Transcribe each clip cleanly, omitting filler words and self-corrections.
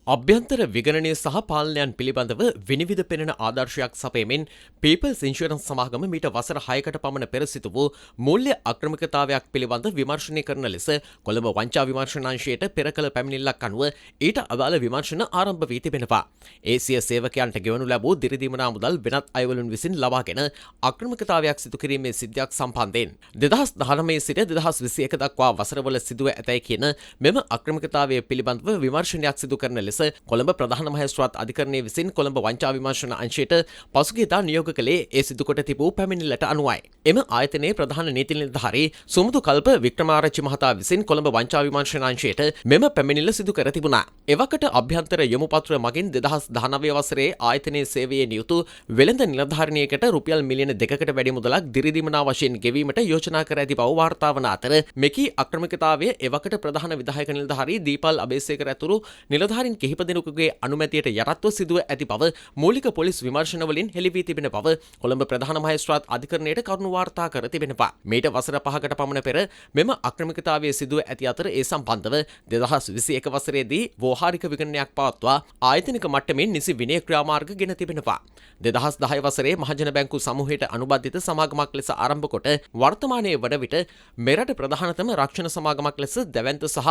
අභ්‍යන්තර විගණනය සහ පාලනයන් පිළිබඳව විනිවිද පෙනෙන ආදර්ශයක් සපයමින් පීපල්ස් ඉන්ෂුරන්ස් සමාගම මීට වසර 6කට පමණ පෙර සිදු වූ මූල්‍ය අක්‍රමිකතාවයක් පිළිබඳ විමර්ශනය කරන ලෙස කොළඹ වංචා විමර්ශනාංශයට පෙර කළ පැමිණිල්ලක් අනුව ඊට අදාළ විමර්ශන ආරම්භ වී තිබෙනවා. ඒසිය සේවකයන්ට ගෙවනු ලැබූ දිරිදීමනා මුදල් වෙනත් අයවලුන් විසින් ලබාගෙන අක්‍රමිකතාවයක් සිදු කිරීමේ සිද්ධියක් සම්බන්ධයෙන් 2019 සිට 2021 දක්වා වසරවල සිදුව ඇතැයි කියන මෙම අක්‍රමිකතාවය පිළිබඳව විමර්ශනයක් සිදු කරන ලෙස කොළඹ ප්‍රධාන මහේස්ත්‍රාත් අධිකරණය විසින් කොළඹ වංචා විමර්ශන අංශයට පසුගියදා නියෝග කළේ ඒ සිදු කොට තිබූ පැමිණිල්ලට අනුවයි. එම ආයතනයේ ප්‍රධාන නීති නිලධාරී සුමුදු කල්ප වික්‍රමාරච්චි මහතා විසින් කොළඹ වංචා විමර්ශන අංශයට මෙම පැමිණිල්ල සිදු කර තිබුණා. එවකට අභ්‍යන්තර යොමු පත්‍ර මගින් 2019 වසරේ ආයතනයේ සේවයේ නියුතු වෙළඳ නිලධාරිනියකට රුපියල් මිලියන 2කට වැඩි මුදලක් දිරිදීමනා වශයෙන් ගෙවීමට යෝජනා කර ඇති බව වාර්තා වන අතර මෙකී අක්‍රමිකතාවය එවකට ප්‍රධාන විධායක නිලධාරී දීපල් අබේසේකර ඇතුළු නිලධාරීන් කිහිප දෙනෙකුගේ අනුමැතියට යටත්ව සිදුව ඇති බව මූලික පොලිස් විමර්ශන වලින් හෙළි වී තිබෙන බව කොළඹ ප්‍රධාන මහේස්ත්‍රාත් අධිකරණයට කරුණු වාර්තා කර තිබෙනවා. මීට වසර 5කට පමණ පෙර මෙම අක්‍රමිකතාවයේ සිදුව ඇති අතර ඒ සම්බන්ධව 2021 වසරේදී වෝහාරික විගණනයක් පවත්වා ආයතනික මට්ටමින් නිසි විනය ක්‍රියාමාර්ග ගෙන තිබෙනවා. 2010 වසරේ මහජන බැංකු සමූහයට අනුබද්ධිත සමාගමක් ලෙස ආරම්භ කොට වර්තමානයේ වන විට මෙරට ප්‍රධානතම රක්ෂණ සමාගමක් ලෙස දැවැන්ත සහ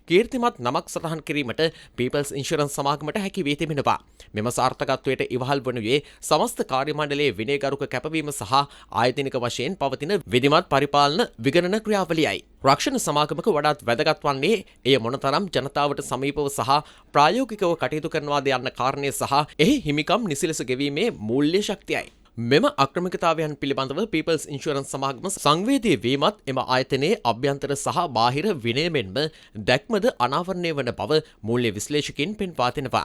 කීර්තිමත් නමක් සටහන් කිරීමට පීපල්ස් ඉන්ෂුරන්ස් සමාගමට හැකි වී තිබෙනවා. මෙම සාර්ථකත්වයට ඉවහල් වනුයේ සමස්ත කාර්ය මණ්ඩලයේ විනයගරුක කැපවීම සහ ආයතනික වශයෙන් පවතින විධිමත් පරිපාලන විගණන ක්‍රියාවලියයි. රක්ෂණ සමාගමක වඩාත් වැදගත් වන්නේ එය මොනතරම් ජනතාවට සමීපව සහ ප්‍රායෝගිකව කටයුතු කරනවාද යන්න කාරණය සහ එහි හිමිකම් නිසිලෙස ගෙවීමේ මූල්‍ය ශක්තියයි. මෙම අක්‍රමිකතාවයන් පිළිබඳව පීපල්ස් ඉන්ෂුරන්ස් සමාගම සංවේදී වීමත් එම ආයතනයේ අභ්‍යන්තර සහ බාහිර විනය මෙන්ම දැක්මද අනාවරණය වන බව මූල්‍ය විශ්ලේෂකින් පෙන්වා දෙනවා.